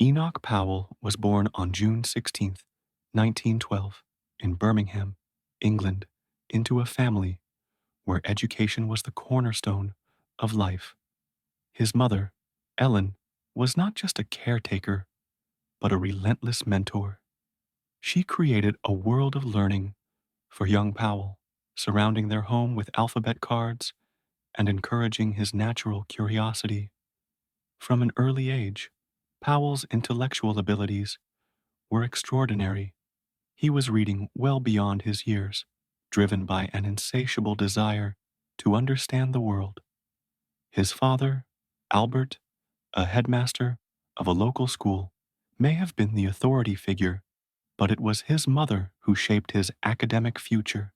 Enoch Powell was born on June 16, 1912, in Birmingham, England, into a family where education was the cornerstone of life. His mother, Ellen, was not just a caretaker, but a relentless mentor. She created a world of learning for young Powell, surrounding their home with alphabet cards and encouraging his natural curiosity. From an early age, Powell's intellectual abilities were extraordinary. He was reading well beyond his years, driven by an insatiable desire to understand the world. His father, Albert, a headmaster of a local school, may have been the authority figure, but it was his mother who shaped his academic future,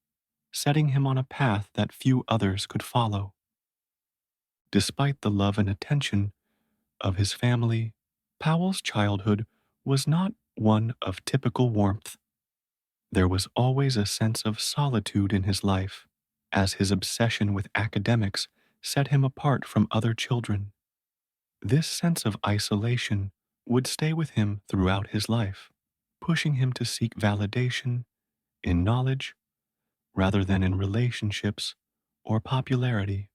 setting him on a path that few others could follow. Despite the love and attention of his family, Powell's childhood was not one of typical warmth. There was always a sense of solitude in his life, as his obsession with academics set him apart from other children. This sense of isolation would stay with him throughout his life, pushing him to seek validation in knowledge rather than in relationships or popularity.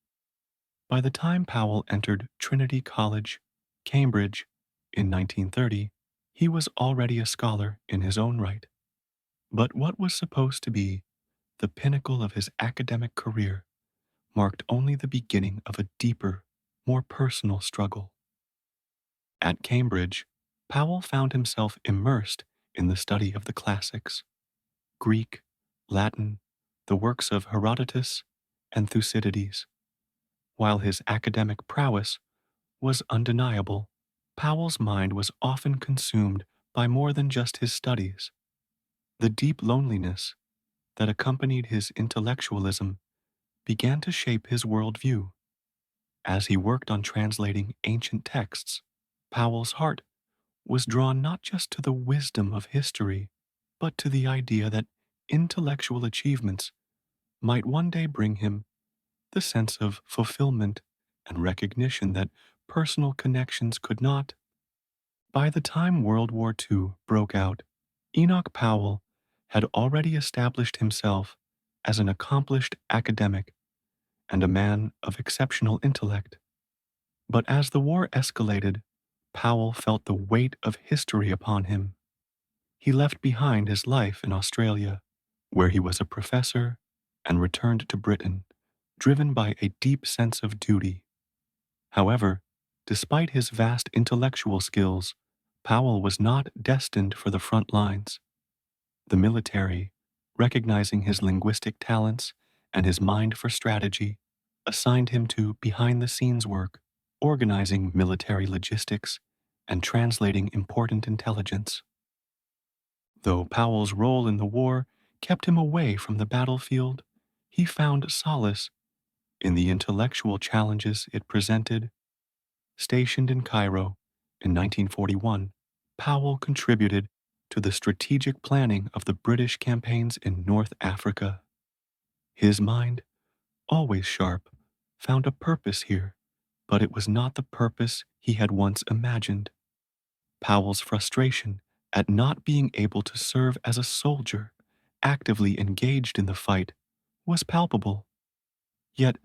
By the time Powell entered Trinity College, Cambridge, in 1930, he was already a scholar in his own right. But what was supposed to be the pinnacle of his academic career marked only the beginning of a deeper, more personal struggle. At Cambridge, Powell found himself immersed in the study of the classics, Greek, Latin, the works of Herodotus and Thucydides. While his academic prowess was undeniable, Powell's mind was often consumed by more than just his studies. The deep loneliness that accompanied his intellectualism began to shape his worldview. As he worked on translating ancient texts, Powell's heart was drawn not just to the wisdom of history, but to the idea that intellectual achievements might one day bring him the sense of fulfillment and recognition that personal connections could not. By the time World War II broke out, Enoch Powell had already established himself as an accomplished academic and a man of exceptional intellect. But as the war escalated, Powell felt the weight of history upon him. He left behind his life in Australia, where he was a professor, and returned to Britain, driven by a deep sense of duty. However, despite his vast intellectual skills, Powell was not destined for the front lines. The military, recognizing his linguistic talents and his mind for strategy, assigned him to behind-the-scenes work, organizing military logistics and translating important intelligence. Though Powell's role in the war kept him away from the battlefield, he found solace in the intellectual challenges it presented. Stationed in Cairo in 1941, Powell contributed to the strategic planning of the British campaigns in North Africa. His mind, always sharp, found a purpose here, but it was not the purpose he had once imagined. Powell's frustration at not being able to serve as a soldier, actively engaged in the fight, was palpable. Yet,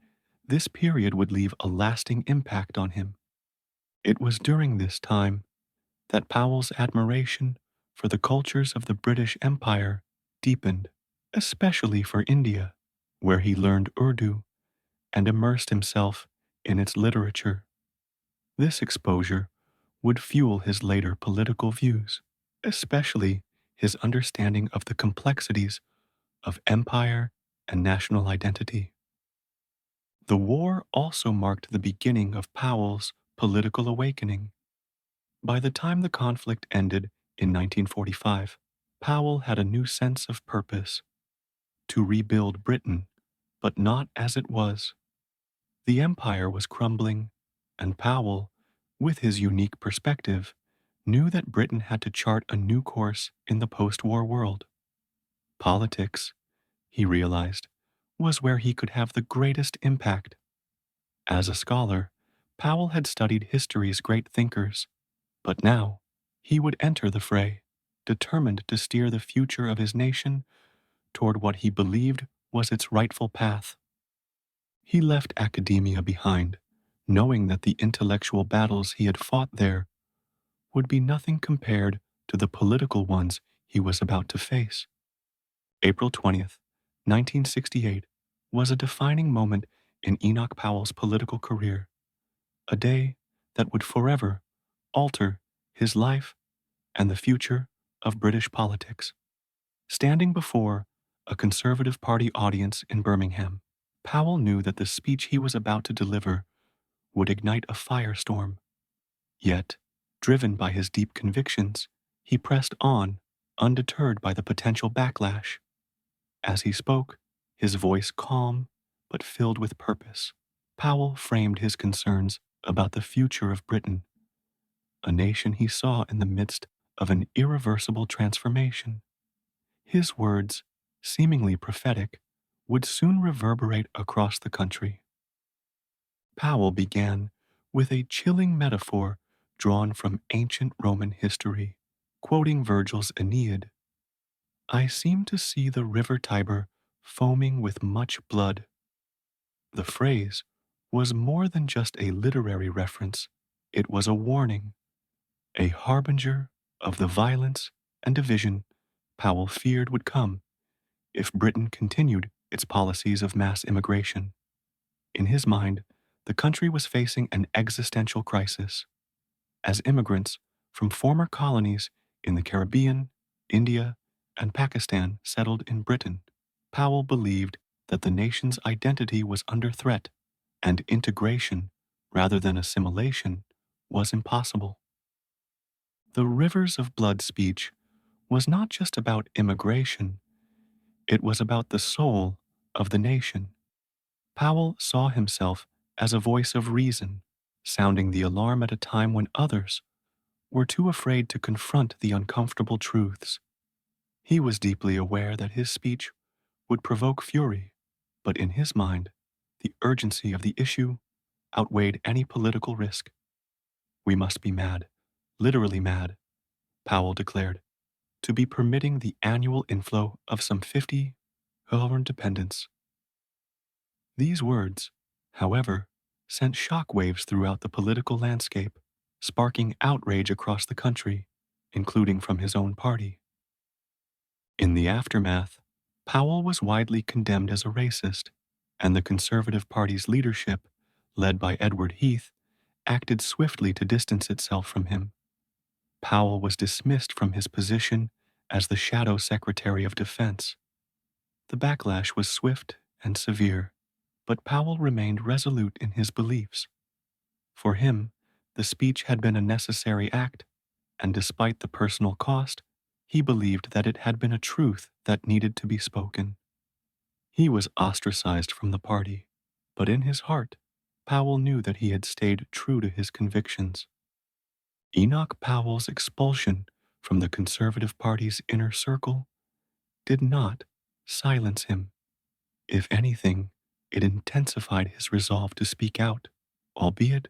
this period would leave a lasting impact on him. It was during this time that Powell's admiration for the cultures of the British Empire deepened, especially for India, where he learned Urdu and immersed himself in its literature. This exposure would fuel his later political views, especially his understanding of the complexities of empire and national identity. The war also marked the beginning of Powell's political awakening. By the time the conflict ended in 1945, Powell had a new sense of purpose: to rebuild Britain, but not as it was. The empire was crumbling, and Powell, with his unique perspective, knew that Britain had to chart a new course in the post-war world. Politics, he realized, was where he could have the greatest impact. As a scholar, Powell had studied history's great thinkers, but now He would enter the fray, determined to steer the future of his nation toward what he believed was its rightful path. He left academia behind, knowing that the intellectual battles he had fought there would be nothing compared to the political ones he was about to face. April 20th, 1968 was a defining moment in Enoch Powell's political career, a day that would forever alter his life and the future of British politics. Standing before a Conservative Party audience in Birmingham, Powell knew that the speech he was about to deliver would ignite a firestorm. Yet, driven by his deep convictions, he pressed on, undeterred by the potential backlash. As he spoke, his voice calm but filled with purpose, Powell framed his concerns about the future of Britain, a nation he saw in the midst of an irreversible transformation. His words, seemingly prophetic, would soon reverberate across the country. Powell began with a chilling metaphor drawn from ancient Roman history, quoting Virgil's Aeneid. "I seem to see the river Tiber foaming with much blood." The phrase was more than just a literary reference. It was a warning, a harbinger of the violence and division Powell feared would come if Britain continued its policies of mass immigration. In his mind, the country was facing an existential crisis. As immigrants from former colonies in the Caribbean, India, and Pakistan settled in Britain, Powell believed that the nation's identity was under threat, and integration, rather than assimilation, was impossible. The Rivers of Blood speech was not just about immigration, it was about the soul of the nation. Powell saw himself as a voice of reason, sounding the alarm at a time when others were too afraid to confront the uncomfortable truths. He was deeply aware that his speech would provoke fury, but in his mind, the urgency of the issue outweighed any political risk. "We must be mad, literally mad," Powell declared, "to be permitting the annual inflow of some 50 foreign dependents." These words, however, sent shockwaves throughout the political landscape, sparking outrage across the country, including from his own party. In the aftermath, Powell was widely condemned as a racist, and the Conservative Party's leadership, led by Edward Heath, acted swiftly to distance itself from him. Powell was dismissed from his position as the Shadow Secretary of Defense. The backlash was swift and severe, but Powell remained resolute in his beliefs. For him, the speech had been a necessary act, and despite the personal cost, he believed that it had been a truth that needed to be spoken. He was ostracized from the party, but in his heart, Powell knew that he had stayed true to his convictions. Enoch Powell's expulsion from the Conservative Party's inner circle did not silence him. If anything, it intensified his resolve to speak out, albeit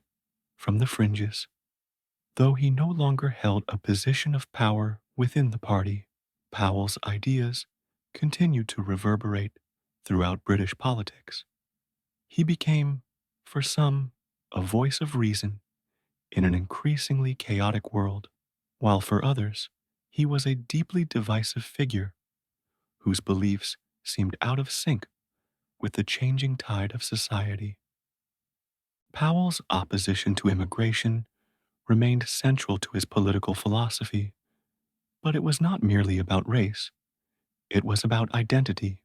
from the fringes. Though he no longer held a position of power within the party, Powell's ideas continued to reverberate throughout British politics. He became, for some, a voice of reason in an increasingly chaotic world, while for others, he was a deeply divisive figure whose beliefs seemed out of sync with the changing tide of society. Powell's opposition to immigration remained central to his political philosophy, but it was not merely about race, it was about identity.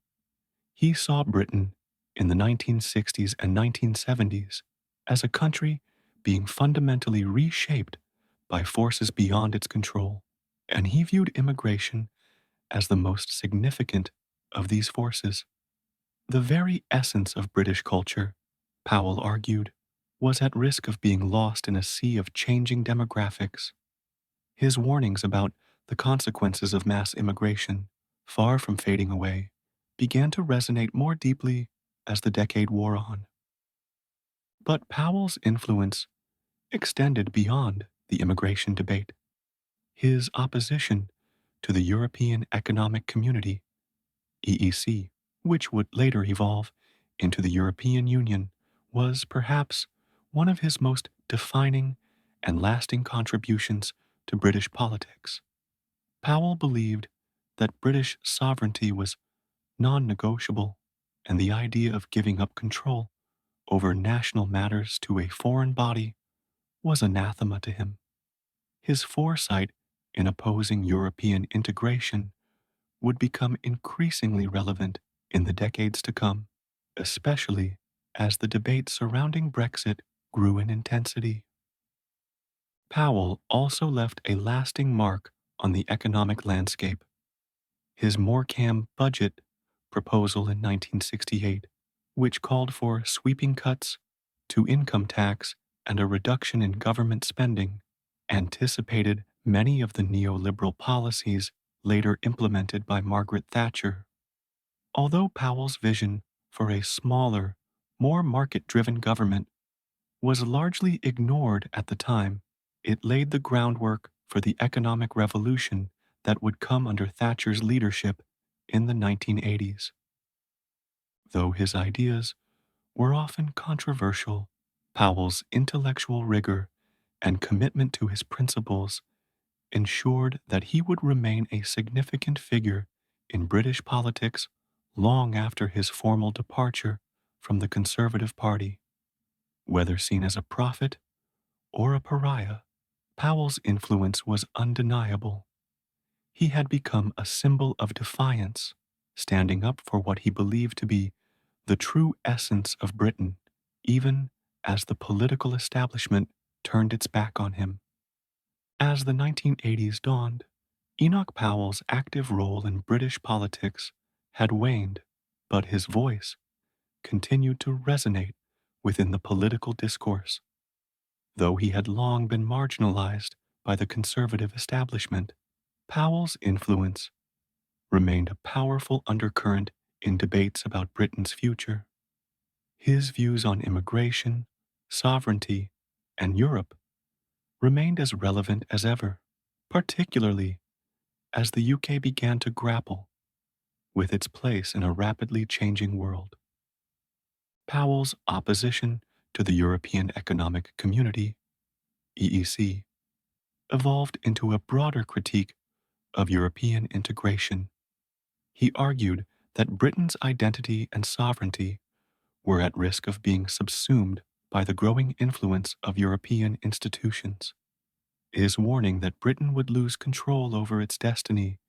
He saw Britain in the 1960s and 1970s as a country being fundamentally reshaped by forces beyond its control, and he viewed immigration as the most significant of these forces. The very essence of British culture, Powell argued, was at risk of being lost in a sea of changing demographics. His warnings about the consequences of mass immigration, far from fading away, began to resonate more deeply as the decade wore on. But Powell's influence extended beyond the immigration debate. His opposition to the European Economic Community, EEC, which would later evolve into the European Union, was perhaps one of his most defining and lasting contributions to British politics. Powell believed that British sovereignty was non negotiable, and the idea of giving up control over national matters to a foreign body was anathema to him. His foresight in opposing European integration would become increasingly relevant in the decades to come, especially as the debate surrounding Brexit grew in intensity. Powell also left a lasting mark on the economic landscape. His Morecambe budget proposal in 1968, which called for sweeping cuts to income tax and a reduction in government spending, anticipated many of the neoliberal policies later implemented by Margaret Thatcher. Although Powell's vision for a smaller, more market driven government was largely ignored at the time, it laid the groundwork for the economic revolution that would come under Thatcher's leadership in the 1980s. Though his ideas were often controversial, Powell's intellectual rigor and commitment to his principles ensured that he would remain a significant figure in British politics long after his formal departure from the Conservative Party. Whether seen as a prophet or a pariah, Powell's influence was undeniable. He had become a symbol of defiance, standing up for what he believed to be the true essence of Britain, even as the political establishment turned its back on him. As the 1980s dawned, Enoch Powell's active role in British politics had waned, but his voice continued to resonate within the political discourse. Though he had long been marginalized by the conservative establishment, Powell's influence remained a powerful undercurrent in debates about Britain's future. His views on immigration, sovereignty, and Europe remained as relevant as ever, particularly as the UK began to grapple with its place in a rapidly changing world. Powell's opposition to the European Economic Community, EEC, evolved into a broader critique of European integration. He argued that Britain's identity and sovereignty were at risk of being subsumed by the growing influence of European institutions. His warning that Britain would lose control over its destiny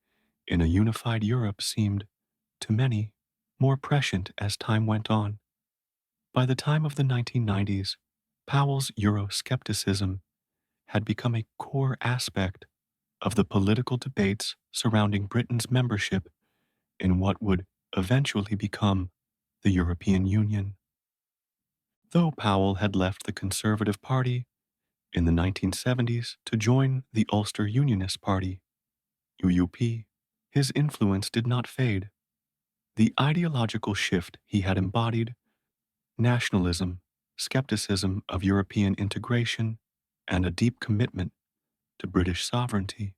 in a unified Europe seemed, to many, more prescient as time went on. By the time of the 1990s, Powell's Euroscepticism had become a core aspect of the political debates surrounding Britain's membership in what would eventually become the European Union. Though Powell had left the Conservative Party in the 1970s to join the Ulster Unionist Party, UUP, his influence did not fade. The ideological shift he had embodied, nationalism, skepticism of European integration, and a deep commitment to British sovereignty,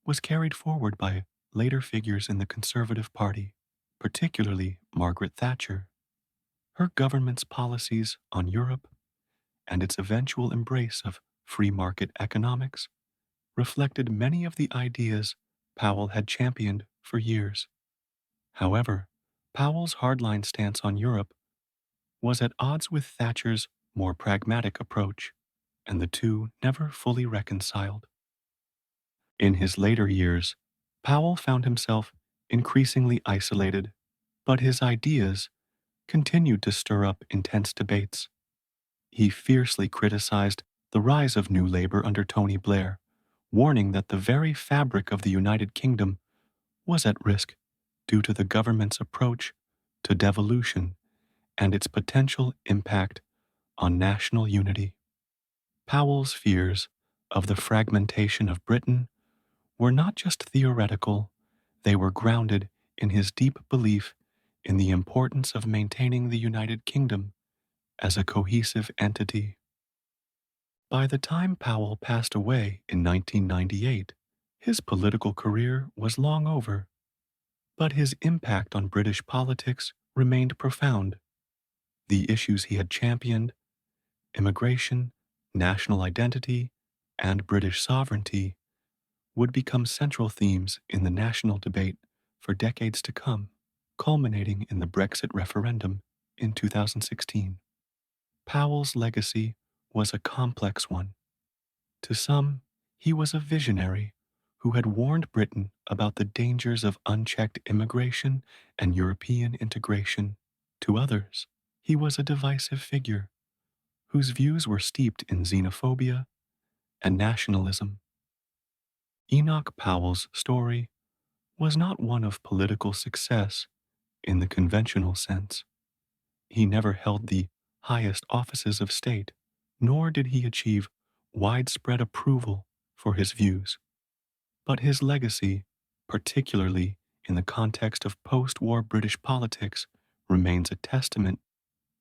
was carried forward by later figures in the Conservative Party, particularly Margaret Thatcher. Her government's policies on Europe and its eventual embrace of free market economics reflected many of the ideas Powell had championed for years. However, Powell's hardline stance on Europe was at odds with Thatcher's more pragmatic approach, and the two never fully reconciled. In his later years, Powell found himself increasingly isolated, but his ideas continued to stir up intense debates. He fiercely criticized the rise of New Labour under Tony Blair, warning that the very fabric of the United Kingdom was at risk due to the government's approach to devolution and its potential impact on national unity. Powell's fears of the fragmentation of Britain were not just theoretical, they were grounded in his deep belief in the importance of maintaining the United Kingdom as a cohesive entity. By the time Powell passed away in 1998, His political career was long over, but his impact on British politics remained profound. The issues he had championed, immigration, national identity, and British sovereignty, would become central themes in the national debate for decades to come, culminating in the Brexit referendum in 2016. Powell's legacy was a complex one. To some, he was a visionary who had warned Britain about the dangers of unchecked immigration and European integration. To others, he was a divisive figure whose views were steeped in xenophobia and nationalism. Enoch Powell's story was not one of political success in the conventional sense. He never held the highest offices of state, nor did he achieve widespread approval for his views. But his legacy, particularly in the context of post-war British politics, remains a testament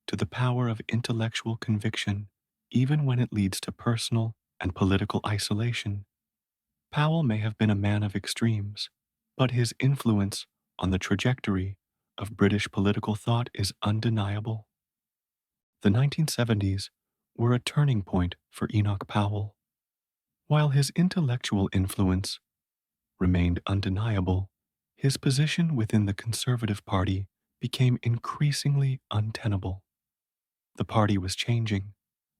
to the power of intellectual conviction, even when it leads to personal and political isolation. Powell may have been a man of extremes, but his influence on the trajectory of British political thought is undeniable. The 1970s were a turning point for Enoch Powell. While his intellectual influence remained undeniable, his position within the Conservative Party became increasingly untenable. The party was changing,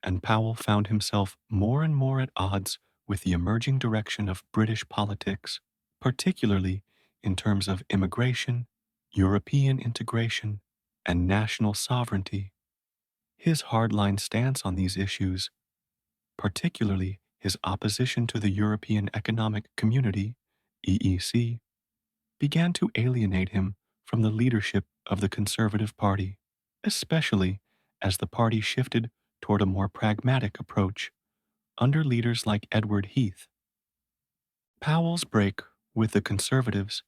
and Powell found himself more and more at odds with the emerging direction of British politics, particularly in terms of immigration, European integration, and national sovereignty. His hardline stance on these issues, particularly his opposition to the European Economic Community, EEC, began to alienate him from the leadership of the Conservative Party, especially as the party shifted toward a more pragmatic approach under leaders like Edward Heath. Powell's break with the Conservatives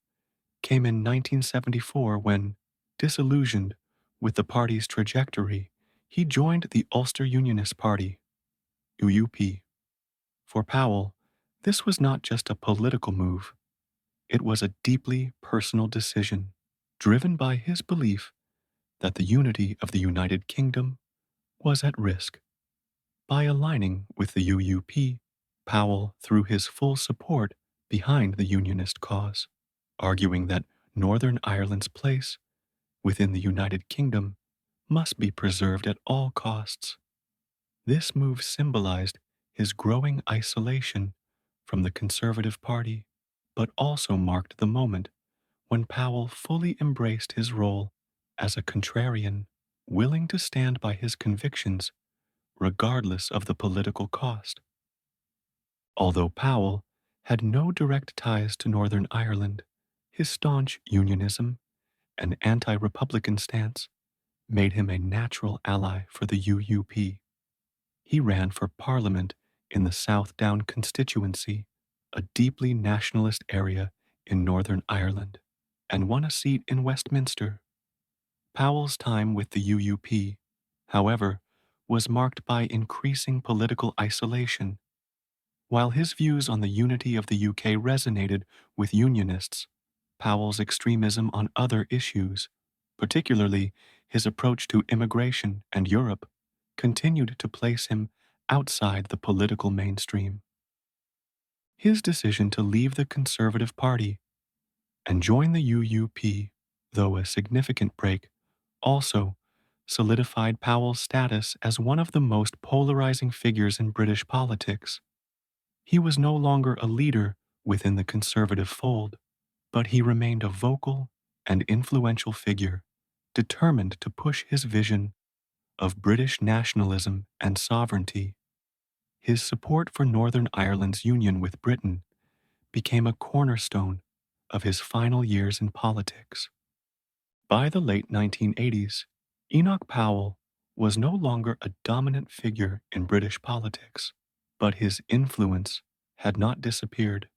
came in 1974 when, disillusioned with the party's trajectory, he joined the Ulster Unionist Party, UUP. For Powell, this was not just a political move, it was a deeply personal decision, driven by his belief that the unity of the United Kingdom was at risk. By aligning with the UUP, Powell threw his full support behind the Unionist cause, arguing that Northern Ireland's place within the United Kingdom must be preserved at all costs. This move symbolized his growing isolation from the Conservative Party, but also marked the moment when Powell fully embraced his role as a contrarian, willing to stand by his convictions regardless of the political cost. Although Powell had no direct ties to Northern Ireland, his staunch unionism and anti-republican stance made him a natural ally for the UUP. He ran for Parliament in the South Down constituency, a deeply nationalist area in Northern Ireland, and won a seat in Westminster. Powell's time with the UUP, however, was marked by increasing political isolation. While his views on the unity of the UK resonated with Unionists, Powell's extremism on other issues, particularly his approach to immigration and Europe, continued to place him outside the political mainstream. His decision to leave the Conservative Party and join the UUP, though a significant break, also solidified Powell's status as one of the most polarizing figures in British politics. He was no longer a leader within the Conservative fold, but he remained a vocal and influential figure, determined to push his vision of British nationalism and sovereignty. His support for Northern Ireland's union with Britain became a cornerstone of his final years in politics. By the late 1980s, Enoch Powell was no longer a dominant figure in British politics, but his influence had not disappeared.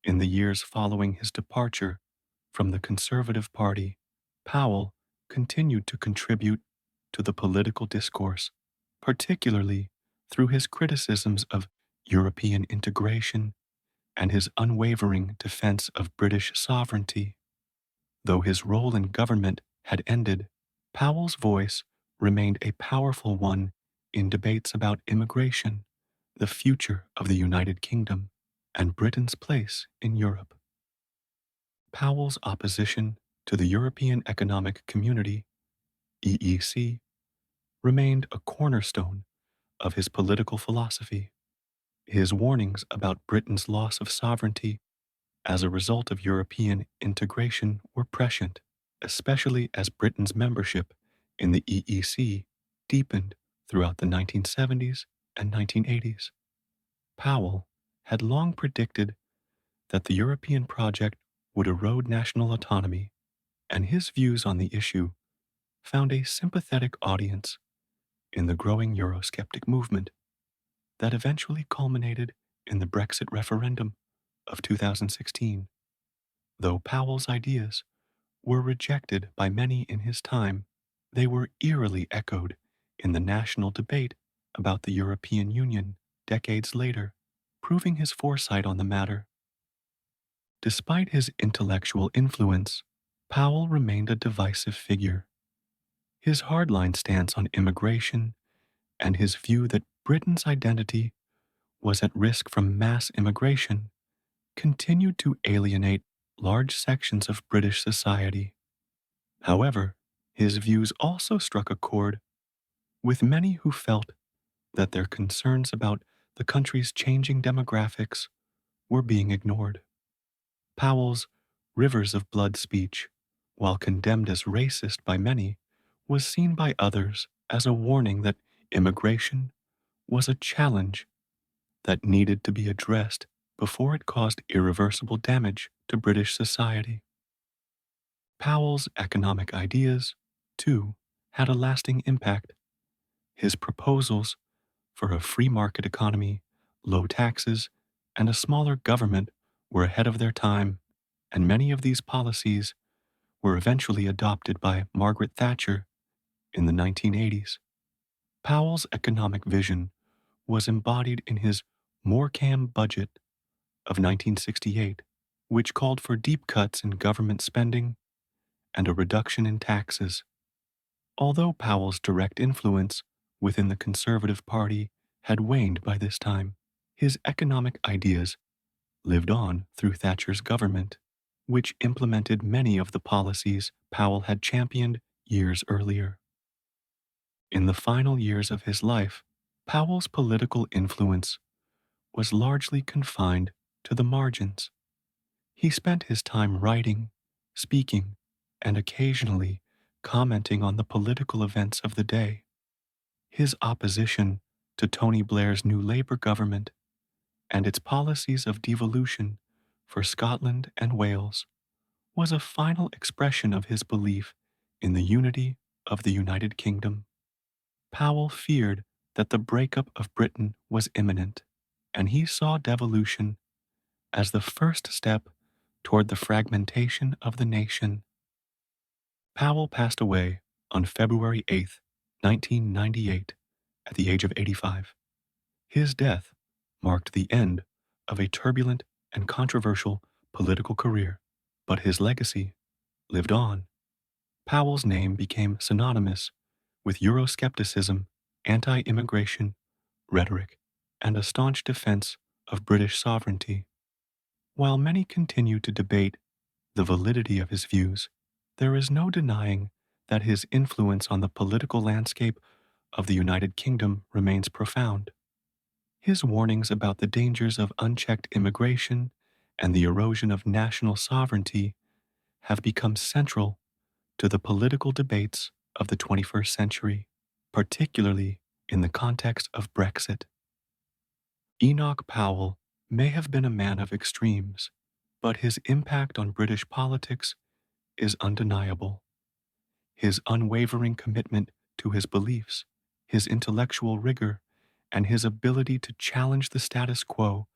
In the years following his departure from the Conservative Party, Powell continued to contribute to the political discourse, particularly through his criticisms of European integration and his unwavering defense of British sovereignty. Though his role in government had ended, Powell's voice remained a powerful one in debates about immigration, the future of the United Kingdom, and Britain's place in Europe. Powell's opposition to the European Economic Community, EEC, remained a cornerstone of his political philosophy. His warnings about Britain's loss of sovereignty as a result of European integration were prescient, especially as Britain's membership in the EEC deepened throughout the 1970s and 1980s. Powell had long predicted that the European project would erode national autonomy, and his views on the issue found a sympathetic audience in the growing Eurosceptic movement that eventually culminated in the Brexit referendum of 2016. Though Powell's ideas were rejected by many in his time, they were eerily echoed in the national debate about the European Union decades later, proving his foresight on the matter. Despite his intellectual influence, Powell remained a divisive figure. His hardline stance on immigration and his view that Britain's identity was at risk from mass immigration continued to alienate large sections of British society. However, his views also struck a chord with many who felt that their concerns about the country's changing demographics were being ignored. Powell's Rivers of Blood speech, while condemned as racist by many, was seen by others as a warning that immigration was a challenge that needed to be addressed before it caused irreversible damage to British society. Powell's economic ideas, too, had a lasting impact. His proposals for a free market economy, low taxes, and a smaller government were ahead of their time, and many of these policies were eventually adopted by Margaret Thatcher in the 1980s. Powell's economic vision was embodied in his Morecambe Budget of 1968, which called for deep cuts in government spending and a reduction in taxes. Although Powell's direct influence within the Conservative Party had waned by this time, his economic ideas lived on through Thatcher's government, which implemented many of the policies Powell had championed years earlier. In the final years of his life, Powell's political influence was largely confined to the margins. He spent his time writing, speaking, and occasionally commenting on the political events of the day. His opposition to Tony Blair's new Labour government and its policies of devolution for Scotland and Wales was a final expression of his belief in the unity of the United Kingdom. Powell feared that the breakup of Britain was imminent, and he saw devolution as the first step toward the fragmentation of the nation. Powell passed away on February 8, 1998, at the age of 85. His death marked the end of a turbulent and controversial political career, but his legacy lived on. Powell's name became synonymous with Euroscepticism, anti-immigration rhetoric, and a staunch defense of British sovereignty. While many continue to debate the validity of his views, there is no denying that his influence on the political landscape of the United Kingdom remains profound. His warnings about the dangers of unchecked immigration and the erosion of national sovereignty have become central to the political debates of the 21st century, particularly in the context of Brexit. Enoch Powell may have been a man of extremes, but his impact on British politics is undeniable. His unwavering commitment to his beliefs, his intellectual rigor, and his ability to challenge the status quo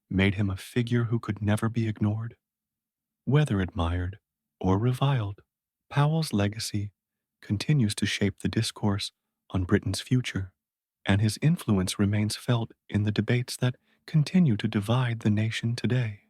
made him a figure who could never be ignored. Whether admired or reviled, Powell's legacy continues to shape the discourse on Britain's future, and his influence remains felt in the debates that continue to divide the nation today.